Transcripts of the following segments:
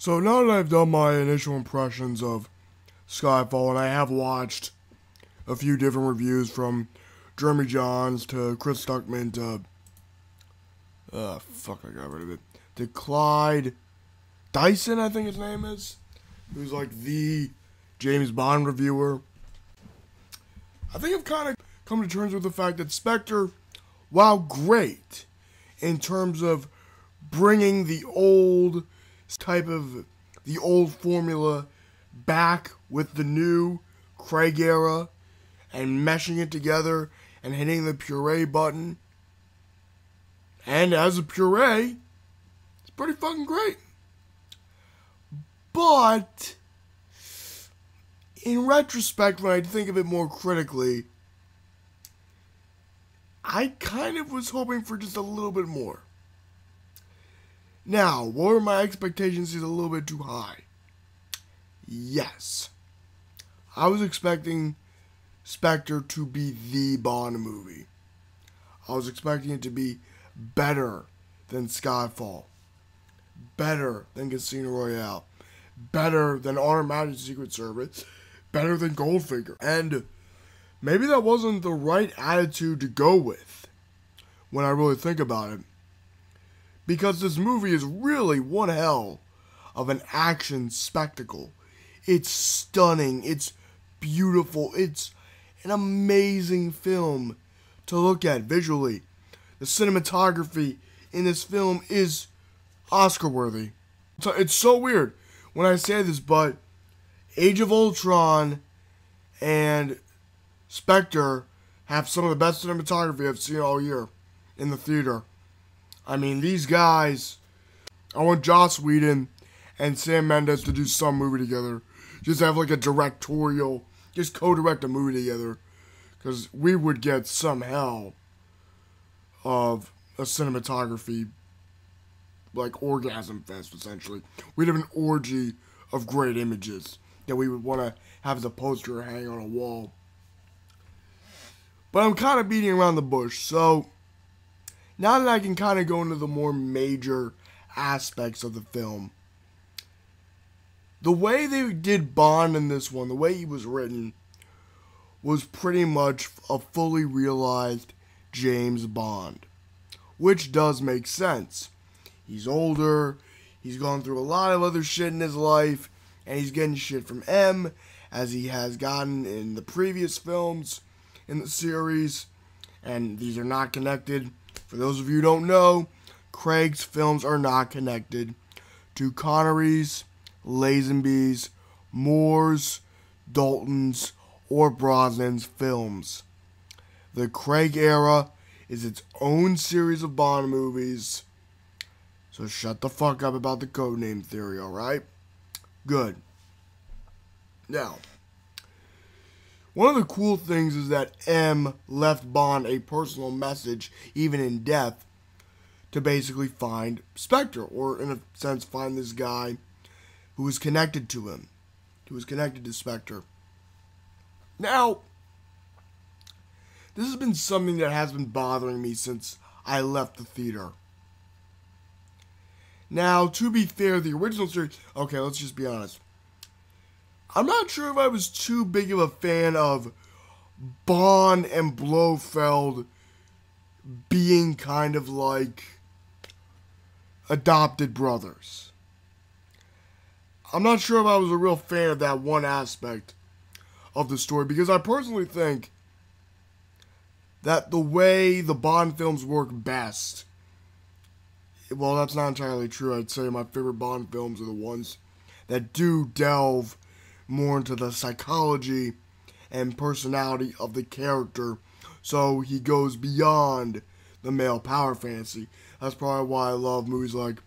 So now that I've done my initial impressions of Skyfall, and I have watched a few different reviews from Jeremy Johns to Chris Stuckman to I got rid of it. To Clyde Dyson, I think his name is, who's like the James Bond reviewer. I think I've kind of come to terms with the fact that Spectre, while great in terms of bringing the old formula back with the new Craig era and meshing it together and hitting the puree button. And as a puree, it's pretty fucking great. But in retrospect, when I think of it more critically, I kind of was hoping for just a little bit more. Now, were my expectations just a little bit too high? Yes. I was expecting Spectre to be the Bond movie. I was expecting it to be better than Skyfall, better than Casino Royale, better than Honor Majesty's Secret Service, better than Goldfinger. And maybe that wasn't the right attitude to go with when I really think about it. Because this movie is really one hell of an action spectacle. It's stunning. It's beautiful. It's an amazing film to look at visually. The cinematography in this film is Oscar-worthy. So it's so weird when I say this, but Age of Ultron and Spectre have some of the best cinematography I've seen all year in the theater. I mean, these guys, I want Joss Whedon and Sam Mendes to do some movie together. Just have like a directorial, just co-direct a movie together. Because we would get some hell of a cinematography, like orgasm fest, essentially. We'd have an orgy of great images that we would want to have as a poster hang on a wall. But I'm kind of beating around the bush, so now that I can kind of go into the more major aspects of the film, the way they did Bond in this one, the way he was written, was pretty much a fully realized James Bond. Which does make sense. He's older, he's gone through a lot of other shit in his life, and he's getting shit from M, as he has gotten in the previous films in the series, and these are not connected. For those of you who don't know, Craig's films are not connected to Connery's, Lazenby's, Moore's, Dalton's, or Brosnan's films. The Craig era is its own series of Bond movies, so shut the fuck up about the codename theory, alright? Good. Now, one of the cool things is that M left Bond a personal message, even in death, to basically find Spectre, or in a sense find this guy who was connected to him, who was connected to Spectre. Now, this has been something that has been bothering me since I left the theater. Now, to be fair, the original series, okay, let's just be honest. I'm not sure if I was too big of a fan of Bond and Blofeld being kind of like adopted brothers. I'm not sure if I was a real fan of that one aspect of the story, because I personally think that the way the Bond films work best, well, that's not entirely true. I'd say my favorite Bond films are the ones that do delve more into the psychology and personality of the character, so he goes beyond the male power fantasy. That's probably why I love movies like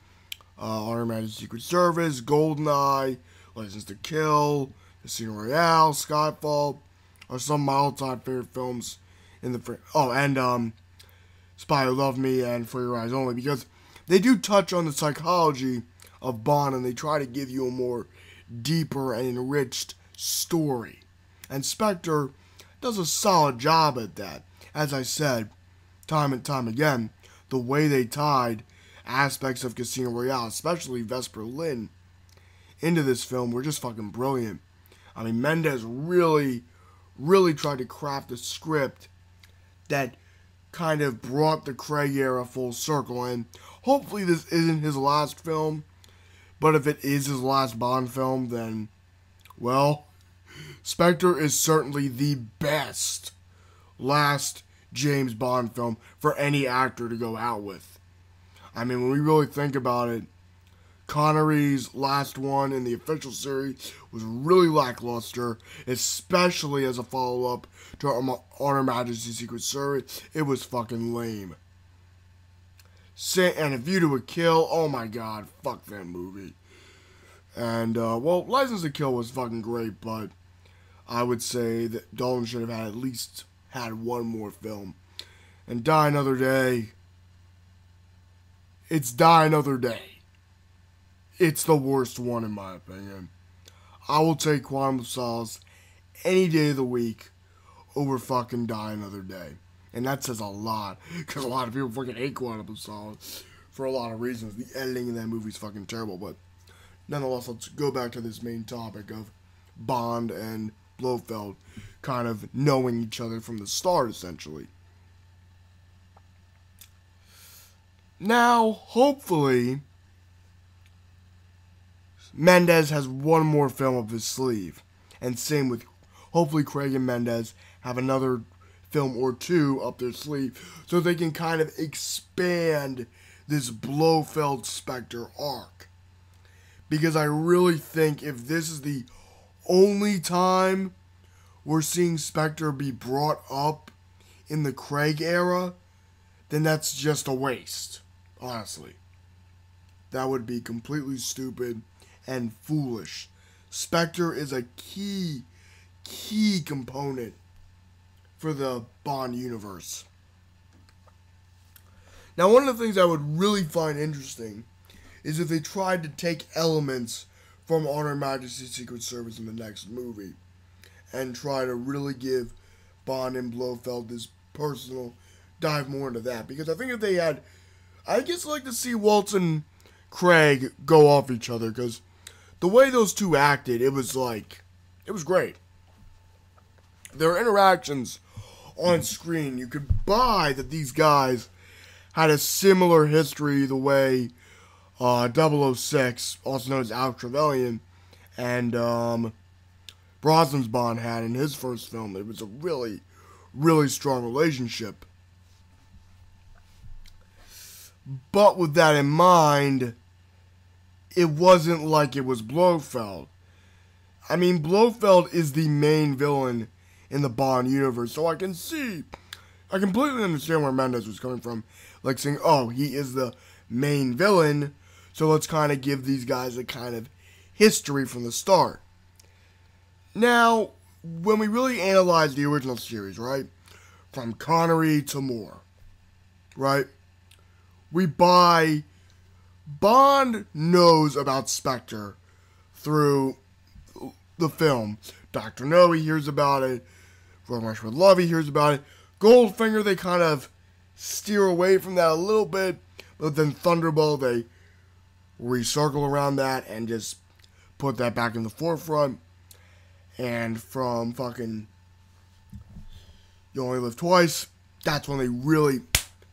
Honor Majesty's Secret Service, GoldenEye, License to Kill, Casino Royale, Skyfall are some of my all-time favorite films in the Spy Who Loved Me and For Your Eyes Only, because they do touch on the psychology of Bond and they try to give you a more deeper and enriched story. And Spectre does a solid job at that. As I said, time and time again, the way they tied aspects of Casino Royale, especially Vesper Lynn, into this film were just fucking brilliant. I mean, Mendes really, really tried to craft a script that kind of brought the Craig era full circle. And hopefully this isn't his last film. But if it is his last Bond film, then, well, Spectre is certainly the best last James Bond film for any actor to go out with. I mean, when we really think about it, Connery's last one in the official series was really lackluster, especially as a follow-up to On Her Majesty's Secret Service. It was fucking lame. And A View to a Kill, oh my god, fuck that movie. And, well, License to Kill was fucking great, but I would say that Dalton should have had at least had one more film. And Die Another Day, it's Die Another Day. It's the worst one in my opinion. I will take Quantum of Solace any day of the week over fucking Die Another Day. And that says a lot, because a lot of people fucking hate Quantum of Solace for a lot of reasons. The editing in that movie is fucking terrible, but nonetheless, let's go back to this main topic of Bond and Blofeld kind of knowing each other from the start, essentially. Now, hopefully, Mendes has one more film up his sleeve. And same with, hopefully Craig and Mendes have another film or two up their sleeve so they can kind of expand this Blofeld Spectre arc. Because I really think if this is the only time we're seeing Spectre be brought up in the Craig era, then that's just a waste, honestly. That would be completely stupid and foolish. Spectre is a key component for the Bond universe. Now, one of the things I would really find interesting is if they tried to take elements from On Her Majesty's Secret Service in the next movie and try to really give Bond and Blofeld this personal dive more into that. Because I think if they had, I just like to see Waltz and Craig go off each other, because the way those two acted, it was great. Their interactions on screen, you could buy that these guys had a similar history the way 006, also known as Alex Trevelyan, and Brosnan's Bond had in his first film. It was a really, really strong relationship. But with that in mind, it wasn't like it was Blofeld. I mean, Blofeld is the main villain in the Bond universe, so I completely understand where Mendes was coming from. Like saying, oh, he is the main villain, so let's kind of give these guys a kind of history from the start. Now, when we really analyze the original series, right, from Connery to Moore, right, we buy, Bond knows about Spectre through the film. Dr. No, he hears about it. From Rush with Love, he hears about it. Goldfinger, they kind of steer away from that a little bit, but then Thunderball, they recircle around that and just put that back in the forefront. And from fucking You Only Live Twice, that's when they really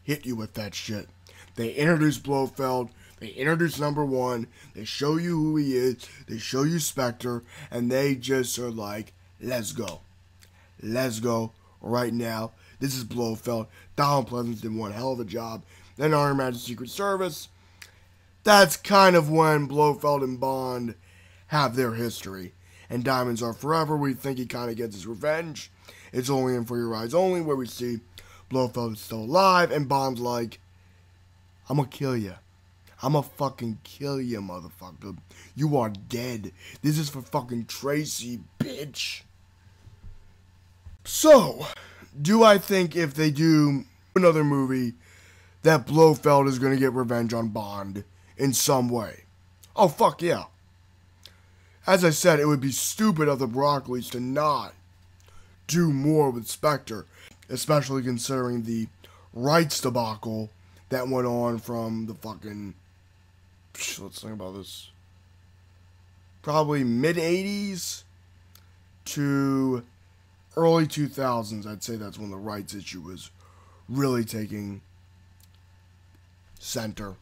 hit you with that shit. They introduce Blofeld, they introduce number one, they show you who he is, they show you Spectre, and they just are like, let's go. Let's go right now. This is Blofeld. Donald Pleasance did one hell of a job. Then On Her Majesty's Secret Service. That's kind of when Blofeld and Bond have their history. And Diamonds Are Forever, we think he kind of gets his revenge. It's Only In For Your Eyes Only, where we see Blofeld is still alive, and Bond's like, I'm gonna kill you. I'm gonna fucking kill you, motherfucker. You are dead. This is for fucking Tracy, bitch. So, do I think if they do another movie that Blofeld is going to get revenge on Bond in some way? Oh, fuck yeah. As I said, it would be stupid of the Broccoli's to not do more with Spectre, especially considering the rights debacle that went on from the fucking... Let's think about this. probably mid-80s to early 2000s. I'd say that's when the rights issue was really taking center.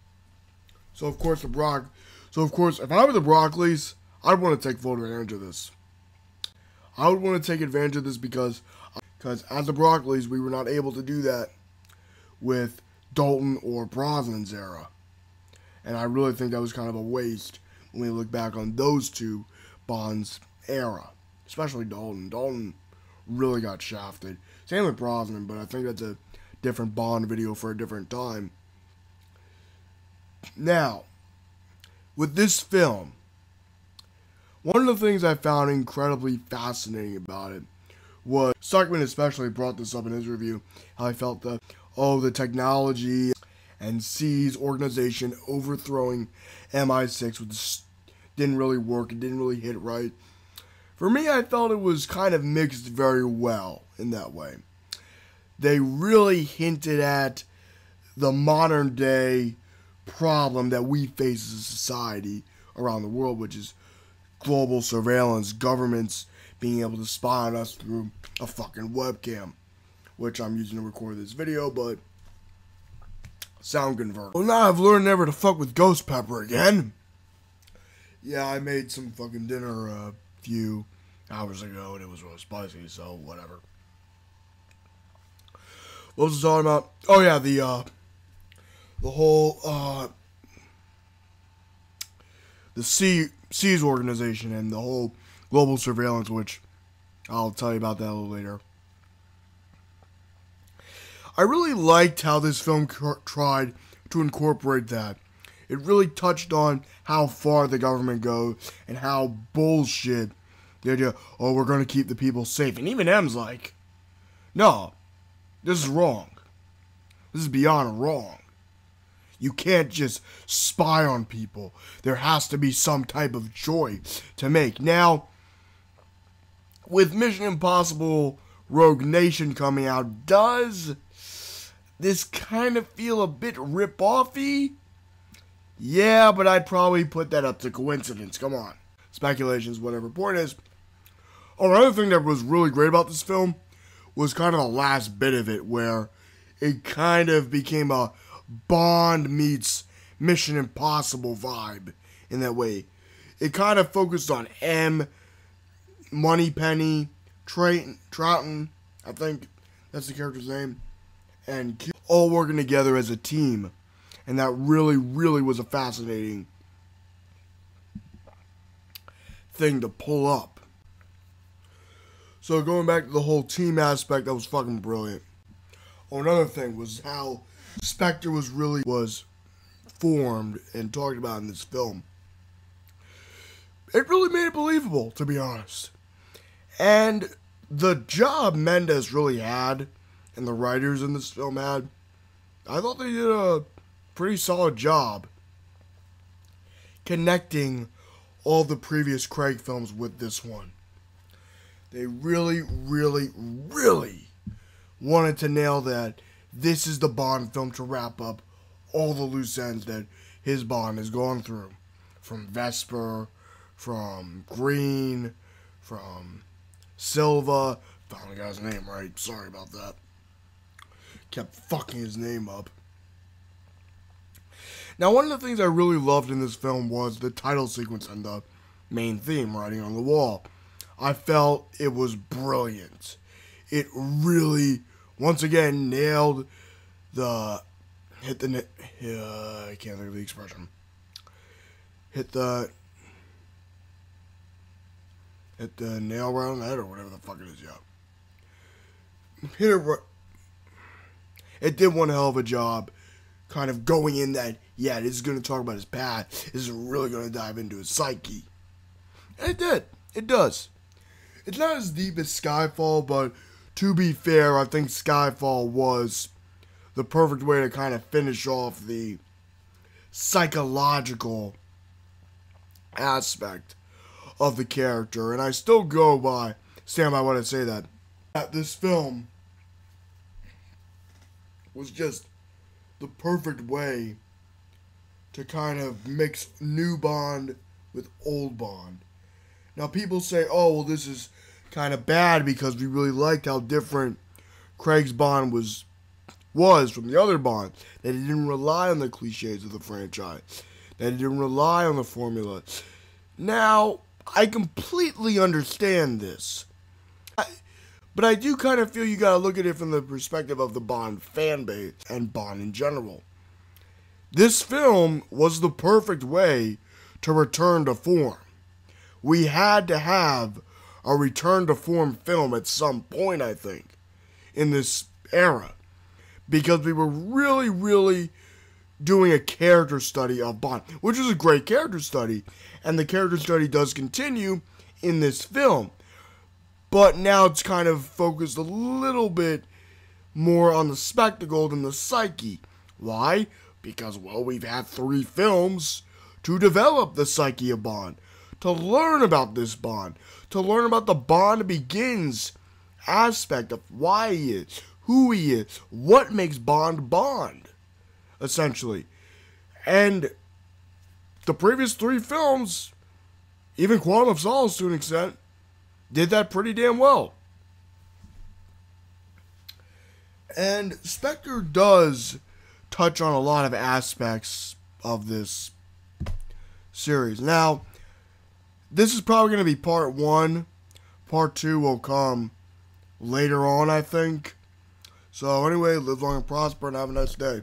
So of course if I were the Broccoli's, I'd want to take full advantage of this. I would want to take advantage of this because as the Broccoli's, we were not able to do that with Dalton or Brosnan's era. And I really think that was kind of a waste when we look back on those two Bonds' era. Especially Dalton. Dalton really got shafted. Same with Brosnan, but I think that's a different Bond video for a different time. Now, with this film, one of the things I found incredibly fascinating about it was, Stuckman especially brought this up in his review, how I felt the technology and C's organization overthrowing MI6 didn't really work, it didn't really hit right. For me, I felt it was kind of mixed very well in that way. They really hinted at the modern day problem that we face as a society around the world, which is global surveillance, governments being able to spy on us through a fucking webcam, which I'm using to record this video, but sound converter. Well, now I've learned never to fuck with ghost pepper again. Yeah, I made some fucking dinner a few hours ago, and it was really spicy, so whatever. What was I talking about? Oh yeah, the whole the C's organization and the whole global surveillance, which I'll tell you about that a little later. I really liked how this film tried to incorporate that. It really touched on how far the government goes and how bullshit the idea, oh, we're going to keep the people safe. And even M's like, no, this is wrong. This is beyond wrong. You can't just spy on people. There has to be some type of choice to make. Now, with Mission Impossible Rogue Nation coming out, does this kind of feel a bit rip-offy? Yeah, but I'd probably put that up to coincidence. Come on. Speculations, whatever. Point is, another thing that was really great about this film was kind of the last bit of it, where it kind of became a Bond meets Mission Impossible vibe in that way. It kind of focused on M, Moneypenny, Troughton, I think that's the character's name, and Q, all working together as a team. And that really, really was a fascinating thing to pull up. So going back to the whole team aspect, that was fucking brilliant. Oh, another thing was how Spectre was formed and talked about in this film. It really made it believable, to be honest. And the job Mendes really had, and the writers in this film had, I thought they did a pretty solid job connecting all the previous Craig films with this one. They really, really, really wanted to nail that this is the Bond film to wrap up all the loose ends that his Bond has gone through. From Vesper, from Green, from Silva. Finally got his name right. Sorry about that. Kept fucking his name up. Now, one of the things I really loved in this film was the title sequence and the main theme, Writing on the Wall. I felt it was brilliant. It really, once again, nailed the, I can't think of the expression. Hit the nail right on the head or whatever the fuck it is, yeah. Hit it right. It did one hell of a job kind of going in that, yeah, this is going to talk about his past. This is really going to dive into his psyche. And it did. It does. It's not as deep as Skyfall, but to be fair, I think Skyfall was the perfect way to kind of finish off the psychological aspect of the character. And I still stand by what I say that this film was just the perfect way to kind of mix new Bond with old Bond. Now people say, oh, well, this is kind of bad because we really liked how different Craig's Bond was from the other Bonds. That he didn't rely on the cliches of the franchise. That he didn't rely on the formula. Now, I completely understand this. But I do kind of feel you gotta look at it from the perspective of the Bond fan base and Bond in general. This film was the perfect way to return to form. We had to have a return to form film at some point, I think, in this era. Because we were really, really doing a character study of Bond, which is a great character study. And the character study does continue in this film. But now it's kind of focused a little bit more on the spectacle than the psyche. Why? Because, well, we've had 3 films to develop the psyche of Bond, to learn about this Bond, to learn about the Bond Begins aspect of why he is, who he is, what makes Bond Bond, essentially. And the previous 3 films, even Quantum of Solace to an extent, did that pretty damn well. And Spectre does touch on a lot of aspects of this series. Now, this is probably going to be part 1. Part 2 will come later on, I think. So anyway, live long and prosper and have a nice day.